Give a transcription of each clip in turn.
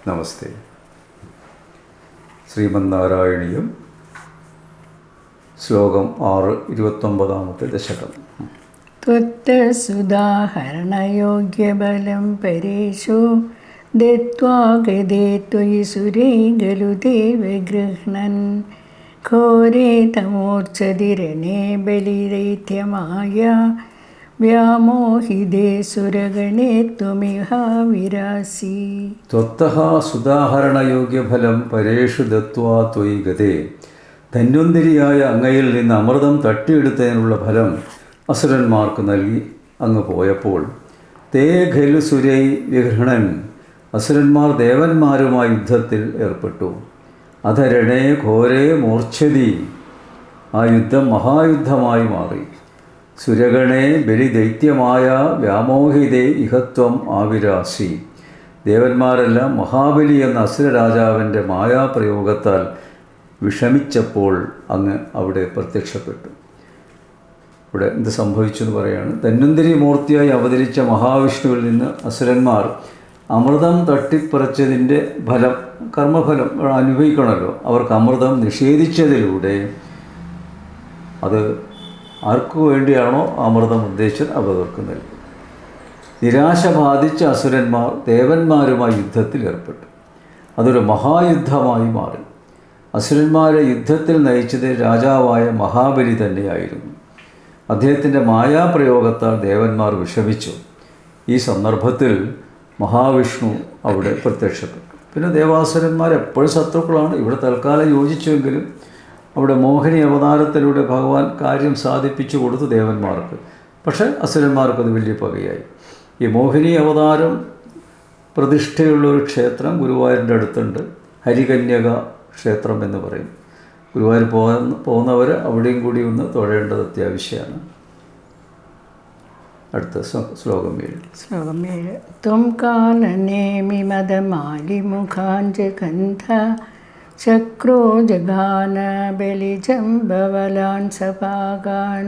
നമസ്തേ. ശ്രീമന്നാരായണീയം ശ്ലോകം 6, 29ാമത്തെ ദശകം. ത്വത്തസുദാഹരണയോഗ്യബലം പരേഷു ദത്വാ ഗതേ ത്വയി സുരേ ഖലു തേ വിഗൃഹ്ണൻ ഘോരേ തമോർച്ഛതിരണേ ബലിദൈത്യമായ വ്യാമോഹിതേ സുരഗണേ ത്വമിഹ വിരാസി. ത്വത്തഃ സുദാഹരണയോഗ്യഫലം പരേഷു ദത്വാ ത്വയി ഗതേ. ധന്വന്തരിയായ അങ്ങയിൽ നിന്ന് അമൃതം തട്ടിയെടുത്തതിനുള്ള ഫലം അസുരന്മാർക്ക് നൽകി അങ്ങ് പോയപ്പോൾ തേ ഖലു സുരൈ വിഗൃഹണൻ. അസുരന്മാർ ദേവന്മാരുമായി യുദ്ധത്തിൽ ഏർപ്പെട്ടു. അധരണേ ഘോരേ മൂർച്ഛതി. ആ യുദ്ധം മഹായുദ്ധമായി മാറി. സുരഗണേ ബലിദൈത്യമായ വ്യാമോഹിതേ ഇഹത്വം ആവിരാസി. ദേവന്മാരെല്ലാം മഹാബലി എന്ന അസുരരാജാവിൻ്റെ മായാപ്രയോഗത്താൽ വിഷമിച്ചപ്പോൾ അങ്ങ് അവിടെ പ്രത്യക്ഷപ്പെട്ടു. ഇവിടെ എന്ത് സംഭവിച്ചു എന്ന് പറയാണ്. ധന്വന്തരി മൂർത്തിയായി അവതരിച്ച മഹാവിഷ്ണുവിൽ നിന്ന് അസുരന്മാർ അമൃതം തട്ടിപ്പറിച്ചതിൻ്റെ ഫലം, കർമ്മഫലം അനുഭവിക്കണമല്ലോ. അവർക്ക് അമൃതം നിഷേധിച്ചതിലൂടെ അത് ആർക്കു വേണ്ടിയാണോ അമൃതം ഉദ്ദേശിച്ചത് അവർക്ക് നൽകി. നിരാശ ബാധിച്ച അസുരന്മാർ ദേവന്മാരുമായി യുദ്ധത്തിൽ ഏർപ്പെട്ടു. അതൊരു മഹായുദ്ധമായി മാറി. അസുരന്മാരെ യുദ്ധത്തിൽ നയിച്ചത് രാജാവായ മഹാബലി തന്നെയായിരുന്നു. അദ്ദേഹത്തിൻ്റെ മായാപ്രയോഗത്താൽ ദേവന്മാർ വിഷമിച്ചു. ഈ സന്ദർഭത്തിൽ മഹാവിഷ്ണു അവിടെ പ്രത്യക്ഷപ്പെട്ടു. പിന്നെ ദേവാസുരന്മാർ എപ്പോഴും ശത്രുക്കളാണ്. ഇവിടെ തൽക്കാലം യോജിച്ചുവെങ്കിലും അവിടെ മോഹിനി അവതാരത്തിലൂടെ ഭഗവാൻ കാര്യം സാധിപ്പിച്ചു കൊടുത്തു ദേവന്മാർക്ക്. പക്ഷേ അസുരന്മാർക്കത് വലിയ പകയായി. ഈ മോഹിനി അവതാരം പ്രതിഷ്ഠയുള്ളൊരു ക്ഷേത്രം ഗുരുവായൂരിൻ്റെ അടുത്തുണ്ട്. ഹരികന്യക ക്ഷേത്രം എന്ന് പറയും. ഗുരുവായൂർ പോകുന്നവർ അവിടെയും കൂടി ഒന്ന് തൊഴേണ്ടത് അത്യാവശ്യമാണ്. അടുത്ത ശ്ലോകം 7. ത്വം കാലനേമി മദമാലിമുഖാഞ്ജഗന്ധ ചക്രോ ജഘാന ബലിജംബവലാൻ സഭാഗാൻ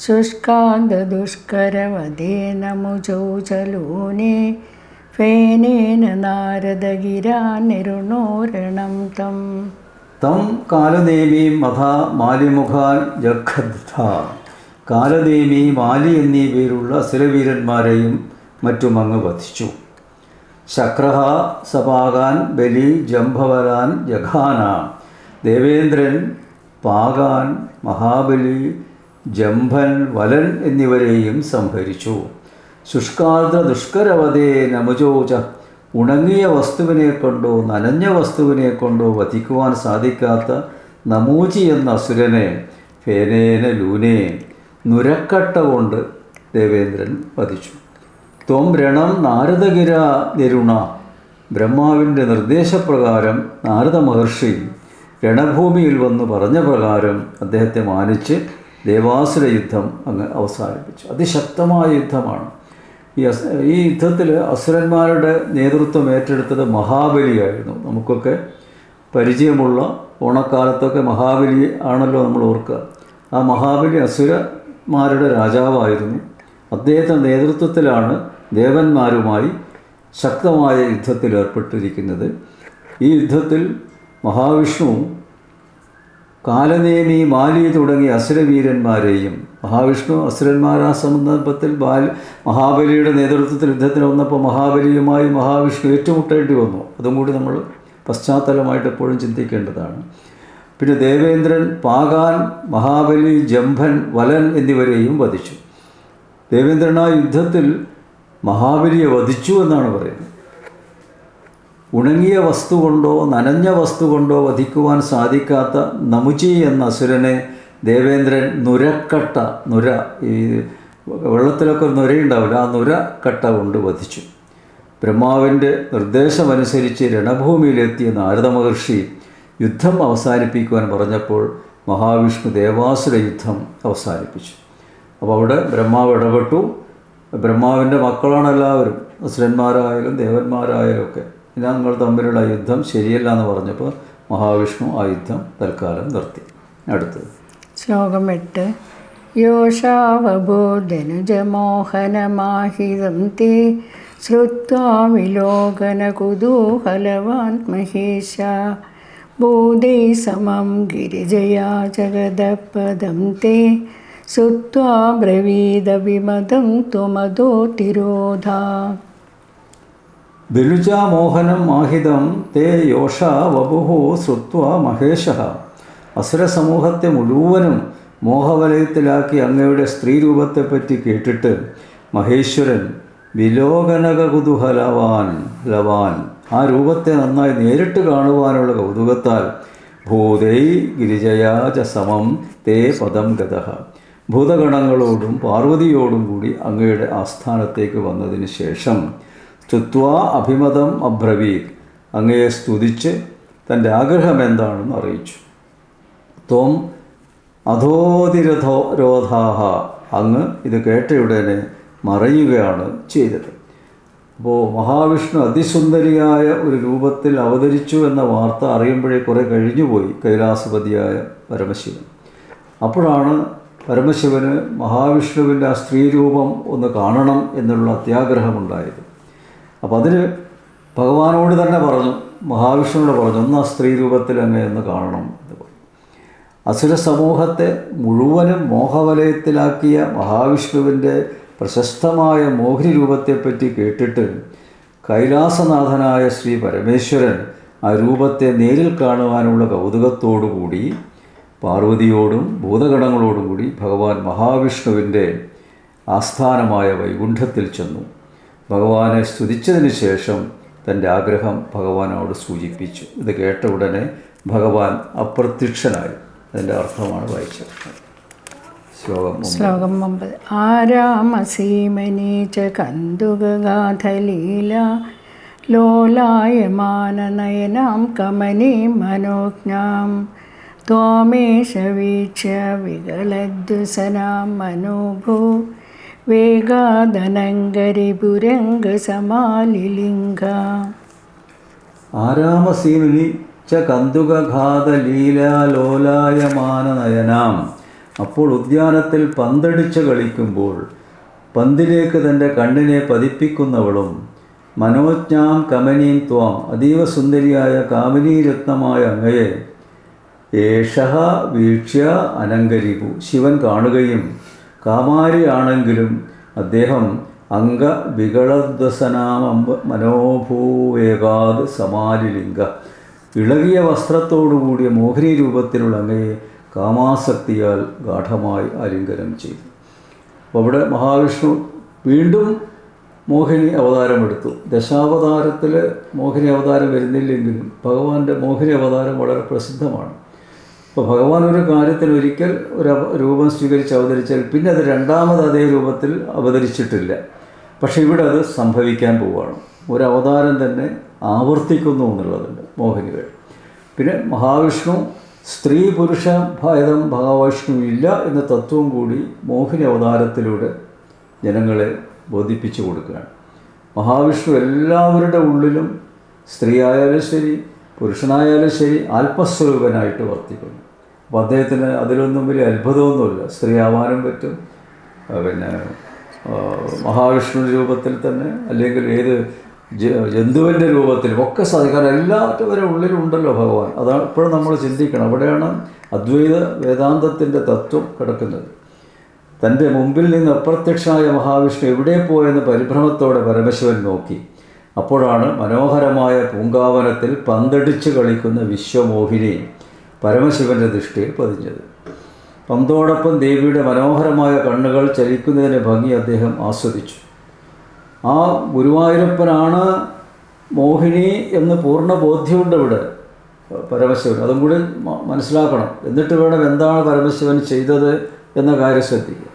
ശുഷ്കാന്തദുഷ്കരവദേന മുജൗചലൂനെ ഫേനേന നാരദഗിരാ നിരുണോരണം തം. തം കാലനേമീം മഥാ മാലിമുഖാൻ ജഘന്ധ. കാലനേമി, മാലി എന്നീ പേരുള്ള അസുരവീരന്മാരെയും മറ്റും അങ്ങ് വധിച്ചു. ശക്രഹ സപാകാൻ ബലി ജംഭവലാൻ ജഘാന. ദേവേന്ദ്രൻ, പാകാൻ, മഹാബലി, ജംഭൻ, വലൻ എന്നിവരെയും സംഹരിച്ചു. ശുഷ്കാർദ്ര ദുഷ്കരവതേ നമുജോച. ഉണങ്ങിയ വസ്തുവിനെ കൊണ്ടോ നനഞ്ഞ വസ്തുവിനെ കൊണ്ടോ വധിക്കുവാൻ സാധിക്കാത്ത നമൂചി എന്ന അസുരനെ ഫേനേന ലൂനെ, നുരക്കട്ട കൊണ്ട് ദേവേന്ദ്രൻ വധിച്ചു. ത്വം രണം നാരദഗിര നിരുണ. ബ്രഹ്മാവിൻ്റെ നിർദ്ദേശപ്രകാരം നാരദ മഹർഷി രണഭൂമിയിൽ വന്ന് പറഞ്ഞ പ്രകാരം അദ്ദേഹത്തെ മാനിച്ച് ദേവാസുര യുദ്ധം അങ്ങ് അവസാനിപ്പിച്ചു. അതിശക്തമായ യുദ്ധമാണ്. ഈ യുദ്ധത്തിൽ അസുരന്മാരുടെ നേതൃത്വം ഏറ്റെടുത്തത് മഹാബലിയായിരുന്നു. നമുക്കൊക്കെ പരിചയമുള്ള ഓണക്കാലത്തൊക്കെ മഹാബലി ആണല്ലോ നമ്മൾ ഓർക്കുക. ആ മഹാബലി അസുരന്മാരുടെ രാജാവായിരുന്നു. അദ്ദേഹത്തിൻ്റെ നേതൃത്വത്തിലാണ് ദേവന്മാരുമായി ശക്തമായ യുദ്ധത്തിൽ ഏർപ്പെട്ടിരിക്കുന്നത്. ഈ യുദ്ധത്തിൽ മഹാവിഷ്ണു കാലനേമി, മാലി തുടങ്ങിയ അസുരവീരന്മാരെയും, മഹാവിഷ്ണു അസുരന്മാരാ സന്ദർഭത്തിൽ മഹാബലിയുടെ നേതൃത്വത്തിൽ യുദ്ധത്തിന് വന്നപ്പോൾ മഹാബലിയുമായി മഹാവിഷ്ണു ഏറ്റുമുട്ടേണ്ടി വന്നു. അതും കൂടി നമ്മൾ പശ്ചാത്തലമായിട്ട് എപ്പോഴും ചിന്തിക്കേണ്ടതാണ്. പിന്നെ ദേവേന്ദ്രൻ, പാകാൻ, മഹാബലി, ജംഭൻ, വലൻ എന്നിവരെയും വധിച്ചു. ദേവേന്ദ്രൻ ആ യുദ്ധത്തിൽ മഹാബലിയെ വധിച്ചു എന്നാണ് പറയുന്നത്. ഉണങ്ങിയ വസ്തു കൊണ്ടോ നനഞ്ഞ വസ്തു കൊണ്ടോ വധിക്കുവാൻ സാധിക്കാത്ത നമുചി എന്ന അസുരനെ ദേവേന്ദ്രൻ നുരക്കട്ട, നുര, ഈ വെള്ളത്തിലൊക്കെ നുരയുണ്ടാവില്ല, ആ നുരക്കട്ട കൊണ്ട് വധിച്ചു. ബ്രഹ്മാവിൻ്റെ നിർദ്ദേശമനുസരിച്ച് രണഭൂമിയിലെത്തിയ നാരദ മഹർഷി യുദ്ധം അവസാനിപ്പിക്കുവാൻ പറഞ്ഞപ്പോൾ മഹാവിഷ്ണു ദേവാസുര യുദ്ധം അവസാനിപ്പിച്ചു. അപ്പോൾ അവിടെ ബ്രഹ്മാവ് ഇടപെട്ടു. ബ്രഹ്മാവിൻ്റെ മക്കളാണ് എല്ലാവരും, അസുരന്മാരായാലും ദേവന്മാരായാലും ഒക്കെ. ഞങ്ങൾ തമ്മിലുള്ള യുദ്ധം ശരിയല്ല എന്ന് പറഞ്ഞപ്പോൾ മഹാവിഷ്ണു ആ യുദ്ധം തൽക്കാലം നിർത്തി. അടുത്തത് ശ്ലോകം 8. योषावबोधनुजमोहनमाहितं ते श्रुत्वा विलोकनकुतूहलवान् महेशा बोधे समं गिरिजया जगदपदं ते श्रुत्वा ब्रवीदविमदं त्वमदोतिरोधा ബിരുജാമോഹനം മാഹിതം തേ യോഷ വപുഃ ശ്രുത്വാ മഹേശഃ. അസുരസമൂഹത്തെ മുഴുവനും മോഹവലയത്തിലാക്കി അങ്ങയുടെ സ്ത്രീരൂപത്തെപ്പറ്റി കേട്ടിട്ട് മഹേശ്വരൻ വിലോകനകുതൂഹലവാൻ ആ രൂപത്തെ നന്നായി നേരിട്ട് കാണുവാനുള്ള കൗതുകത്താൽ ഭൂതൈ ഗിരിജയാച സമം തേ പദം ഗതഃ. ഭൂതഗണങ്ങളോടും പാർവതിയോടും കൂടി അങ്ങയുടെ ആസ്ഥാനത്തേക്ക് വന്നതിന് ശേഷം സ്തുത്വാ അഭിമതം അബ്രവീത്, അങ്ങയെ സ്തുതിച്ച് തൻ്റെ ആഗ്രഹം എന്താണെന്ന് അറിയിച്ചു. ത്വം അധോതിരഥോരോധാഹ, അങ്ങ് ഇത് കേട്ടയുടനെ മറയുകയാണ് ചെയ്തത്. അപ്പോൾ മഹാവിഷ്ണു അതിസുന്ദരിയായ ഒരു രൂപത്തിൽ അവതരിച്ചു എന്ന വാർത്ത അറിയുമ്പോഴേ കുറേ കഴിഞ്ഞുപോയി കൈലാസപതിയായ പരമശിവൻ. അപ്പോഴാണ് പരമശിവന് മഹാവിഷ്ണുവിൻ്റെ ആ സ്ത്രീരൂപം ഒന്ന് കാണണം എന്നുള്ള അത്യാഗ്രഹമുണ്ടായത്. അപ്പോൾ അതിന് ഭഗവാനോട് തന്നെ പറഞ്ഞു, മഹാവിഷ്ണുവിനോട് പറഞ്ഞു, ഒന്ന് ആ സ്ത്രീരൂപത്തിൽ അങ്ങ് എന്ന് കാണണം എന്ന് പറഞ്ഞു. അസുര സമൂഹത്തെ മുഴുവനും മോഹവലയത്തിലാക്കിയ മഹാവിഷ്ണുവിൻ്റെ പ്രശസ്തമായ മോഹിനി രൂപത്തെപ്പറ്റി കേട്ടിട്ട് കൈലാസനാഥനായ ശ്രീ പരമേശ്വരൻ ആ രൂപത്തെ നേരിൽ കാണുവാനുള്ള കൗതുകത്തോടുകൂടി പാർവതിയോടും ഭൂതഗണങ്ങളോടും കൂടി ഭഗവാൻ മഹാവിഷ്ണുവിൻ്റെ ആസ്ഥാനമായ വൈകുണ്ഠത്തിൽ ചെന്നു. ഭഗവാനെ സ്തുതിച്ചതിന് ശേഷം തൻ്റെ ആഗ്രഹം ഭഗവാനോട് സൂചിപ്പിച്ചു. ഇത് കേട്ട ഉടനെ ഭഗവാൻ അപ്രത്യക്ഷനായി. അതിൻ്റെ അർത്ഥമാണ് വായിച്ചത്. ശ്ലോകം 9. ആരാമസീമനീ ച കന്ദുകഗാഥലീല ലോലായമാനനയനാം കമനീം മനോജ്ഞാം ത്വാമേഷ വീക്ഷ്യ വികളദ്ദുസനാം മനോഭൂ വേഗാദനങ്കരിപുരംഗസമാലിലിംഗ. ആരാമസീമിനി ച കന്ദുകഘാതലീലാലോലായമാനനയനാം. അപ്പോൾ ഉദ്യാനത്തിൽ പന്തടിച്ച് കളിക്കുമ്പോൾ പന്തിലേക്ക് തൻ്റെ കണ്ണിനെ പതിപ്പിക്കുന്നവളും മനോജ്ഞാം കമനീം ത്വാം, അതീവ സുന്ദരിയായ കാമിനീരത്നമായ അങ്ങയെ ഏഷഃ വീക്ഷ്യ അനങ്കരിപു, ശിവൻ കാണുകയും കാമാരിയാണെങ്കിലും അദ്ദേഹം അംഗവികളദ്വസനാമ മനോഭൂവേകാത് സമാലിലിംഗ, ഇളകിയ വസ്ത്രത്തോടുകൂടിയ മോഹിനി രൂപത്തിലുള്ള അങ്ങയെ കാമാസക്തിയാൽ ഗാഠമായി ആലിംഗനം ചെയ്തു. അപ്പോൾ അവിടെ മഹാവിഷ്ണു വീണ്ടും മോഹിനി അവതാരമെടുത്തു. ദശാവതാരത്തിൽ മോഹിനി അവതാരം വരുന്നില്ലെങ്കിലും ഭഗവാന്റെ മോഹിനി അവതാരം വളരെ പ്രസിദ്ധമാണ്. അപ്പോൾ ഭഗവാൻ ഒരു കാര്യത്തിൽ ഒരിക്കൽ ഒരു രൂപം സ്വീകരിച്ച് അവതരിച്ചാൽ പിന്നെ അത് രണ്ടാമത് അതേ രൂപത്തിൽ അവതരിച്ചിട്ടില്ല. പക്ഷെ ഇവിടെ അത് സംഭവിക്കാൻ പോവുകയാണ്. ഒരു അവതാരം തന്നെ ആവർത്തിക്കുന്നു എന്നുള്ളതുണ്ട് മോഹിനികൾ. പിന്നെ മഹാവിഷ്ണു സ്ത്രീ പുരുഷ ഭേദം മഹാവിഷ്ണു ഇല്ല എന്ന തത്വം കൂടി മോഹിനി അവതാരത്തിലൂടെ ജനങ്ങളെ ബോധിപ്പിച്ചു കൊടുക്കുകയാണ്. മഹാവിഷ്ണു എല്ലാവരുടെ ഉള്ളിലും സ്ത്രീ ആയാലും ശരി പുരുഷനായാലും ശരി ആത്മസ്വരൂപനായിട്ട് വർത്തിക്കുന്നു. അപ്പോൾ അദ്ദേഹത്തിന് അതിലൊന്നും വലിയ അത്ഭുതമൊന്നുമില്ല. സ്ത്രീ ആവാനും പറ്റും, പിന്നെ മഹാവിഷ്ണു രൂപത്തിൽ തന്നെ, അല്ലെങ്കിൽ ഏത് ജന്തുവിൻ്റെ രൂപത്തിലും ഒക്കെ സാധിക്കും. എല്ലാവരുടെ ഉള്ളിലുണ്ടല്ലോ ഭഗവാൻ. അതാണ് ഇപ്പോഴും നമ്മൾ ചിന്തിക്കണം. അവിടെയാണ് അദ്വൈത വേദാന്തത്തിൻ്റെ തത്വം കിടക്കുന്നത്. തൻ്റെ മുമ്പിൽ നിന്ന് അപ്രത്യക്ഷനായ മഹാവിഷ്ണു എവിടെ പോയെന്ന് പരിഭ്രമത്തോടെ പരമശിവൻ നോക്കി. അപ്പോഴാണ് മനോഹരമായ പൂങ്കാവനത്തിൽ പന്തടിച്ച് കളിക്കുന്ന വിശ്വമോഹിനി പരമശിവൻ്റെ ദൃഷ്ടിയിൽ പതിഞ്ഞത്. പന്തോടൊപ്പം ദേവിയുടെ മനോഹരമായ കണ്ണുകൾ ചലിക്കുന്നതിൻ്റെ ഭംഗി അദ്ദേഹം ആസ്വദിച്ചു. ആ ഗുരുവായൂരപ്പനാണ് മോഹിനി എന്ന് പൂർണ്ണ ബോധ്യമുണ്ട് ഇവിടെ പരമശിവൻ. അതും കൂടി മനസ്സിലാക്കണം. എന്നിട്ട് വേണം എന്താണ് പരമശിവൻ ചെയ്തത് എന്ന കാര്യം ശ്രദ്ധിക്കുക.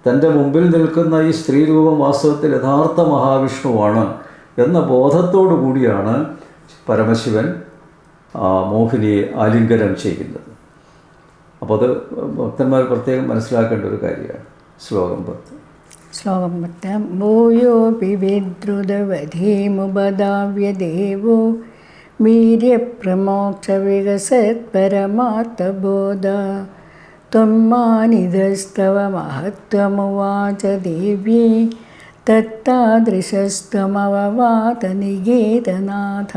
തൻ്റെ മുമ്പിൽ നിൽക്കുന്ന ഈ സ്ത്രീരൂപം വാസ്തവത്തിൽ യഥാർത്ഥ മഹാവിഷ്ണുവാണ് എന്ന ബോധത്തോടു കൂടിയാണ് പരമശിവൻ മോഹിനിയെ ആലിംഗനം ചെയ്യുന്നത്. അപ്പോൾ അത് ഭക്തന്മാർ പ്രത്യേകം മനസ്സിലാക്കേണ്ട ഒരു കാര്യമാണ്. ശ്ലോകം 10. ശ്ലോകം 10. ഭൂയോപി വിദ്രുതവധീമുപദാവ്യ ദേവോ വീര്യപ്രമോക്ഷ വികസത് പരമാർത്ഥബോധ त्वम्मानिधस्तव महत्त्वमुवाच देव्ये തത്താദൃശസ്ത്വമവവാത നികേതനാഥ.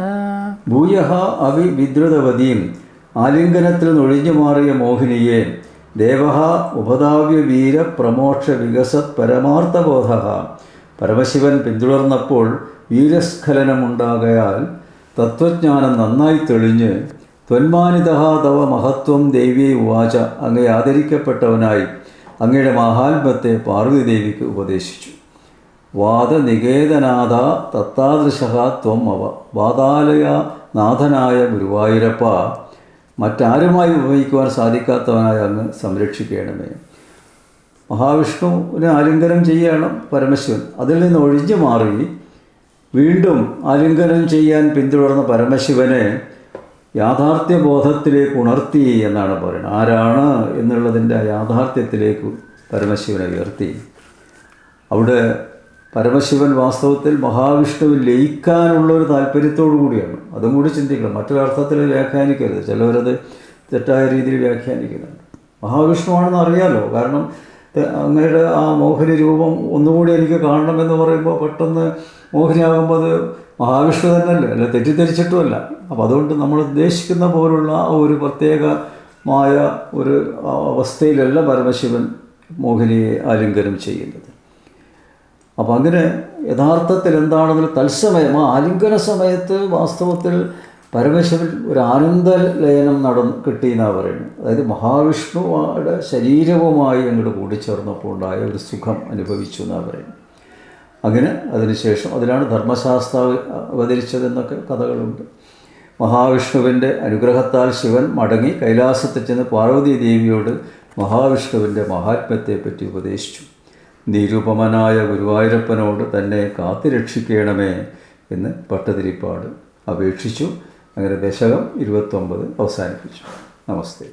ഭൂയഃ അവിവിദ്രുതവതീം ആലിംഗനത്തിൽ നൊഴിഞ്ഞു മാറിയ മോഹിനിയെ ദേവഃ ഉപധാവ്യ വീര പ്രമോക്ഷ വികസത് പരമാർത്ഥബോധ. പരമശിവൻ പിന്തുടർന്നപ്പോൾ വീരസ്ഖലനമുണ്ടാകയാൽ തത്വജ്ഞാനം നന്നായി തെളിഞ്ഞ് ത്വന്മാനിതഃ തവ മഹത്വം ദേവീ ഉവാച, അങ്ങേ ആദരിക്കപ്പെട്ടവനായി അങ്ങയുടെ മഹാത്മ്യത്തെ പാർവതീദേവിക്ക് ഉപദേശിച്ചു. വാദനികേതനാഥ തത്താദൃശഃ ത്വം അവ. വാതാലയനാഥനായ ഗുരുവായൂരപ്പ, മറ്റാരുമായി ഉപയോഗിക്കുവാൻ സാധിക്കാത്തവനായ അങ്ങ് സംരക്ഷിക്കണമേ. മഹാവിഷ്ണുവിനെ ആലിംഗനം ചെയ്യണം പരമശിവൻ. അതിൽ നിന്ന് ഒഴിഞ്ഞു മാറി വീണ്ടും ആലിംഗനം ചെയ്യാൻ പിന്തുടർന്ന പരമശിവനെ യാഥാർത്ഥ്യബോധത്തിലേക്ക് ഉണർത്തി എന്നാണ് പറയുന്നത്. ആരാണ് എന്നുള്ളതിൻ്റെ യാഥാർത്ഥ്യത്തിലേക്ക് പരമശിവനെ ഉയർത്തി. അവിടെ പരമശിവൻ വാസ്തവത്തിൽ മഹാവിഷ്ണുവിൽ ലയിക്കാനുള്ളൊരു താല്പര്യത്തോടു കൂടിയാണ്. അതും കൂടി ചിന്തിക്കണം. മറ്റൊരർത്ഥത്തിൽ വ്യാഖ്യാനിക്കരുത്. ചിലവരത് തെറ്റായ രീതിയിൽ വ്യാഖ്യാനിക്കുന്നുണ്ട്. മഹാവിഷ്ണുവാണെന്ന് അറിയാലോ. കാരണം അങ്ങയുടെ ആ മോഹിനി രൂപം ഒന്നുകൂടി എനിക്ക് കാണണമെന്ന് പറയുമ്പോൾ പെട്ടെന്ന് മോഹിനിയാകുമ്പോൾ അത് മഹാവിഷ്ണു തന്നെയല്ലേ, അല്ല തെറ്റിദ്ധരിച്ചിട്ടുമല്ല. അപ്പോൾ അതുകൊണ്ട് നമ്മൾ ഉദ്ദേശിക്കുന്ന പോലുള്ള ഒരു പ്രത്യേകമായ ഒരു അവസ്ഥയിലല്ല പരമശിവൻ മോഹിനിയെ ആലിംഗനം ചെയ്യുന്നത്. അപ്പോൾ അങ്ങനെ യഥാർത്ഥത്തിൽ എന്താണെന്ന് തത്സമയം ആ ആലിംഗന സമയത്ത് വാസ്തവത്തിൽ പരമശിവൻ ഒരു ആനന്ദലയനം കിട്ടിയെന്നാണ് പറയുന്നത്. അതായത് മഹാവിഷ്ണുവിടെ ശരീരവുമായി അങ്ങോട്ട് കൂടിച്ചേർന്നപ്പോൾ ഉണ്ടായ ഒരു സുഖം അനുഭവിച്ചു എന്നാണ് പറയുന്നത്. അങ്ങനെ അതിനുശേഷം അതിലാണ് ധർമ്മശാസ്ത്ര അവതരിച്ചതെന്നൊക്കെ കഥകളുണ്ട്. മഹാവിഷ്ണുവിൻ്റെ അനുഗ്രഹത്താൽ ശിവൻ മടങ്ങി കൈലാസത്തിൽ ചെന്ന് പാർവതി ദേവിയോട് മഹാവിഷ്ണുവിൻ്റെ മഹാത്മ്യത്തെപ്പറ്റി ഉപദേശിച്ചു. നിരുപമനായ ഗുരുവായൂരപ്പനോട് തന്നെ കാത്തുരക്ഷിക്കണമേ എന്ന് പട്ടതിരിപ്പാട് അപേക്ഷിച്ചു. അങ്ങനെ ദശകം 29 അവസാനിപ്പിച്ചു. നമസ്തേ.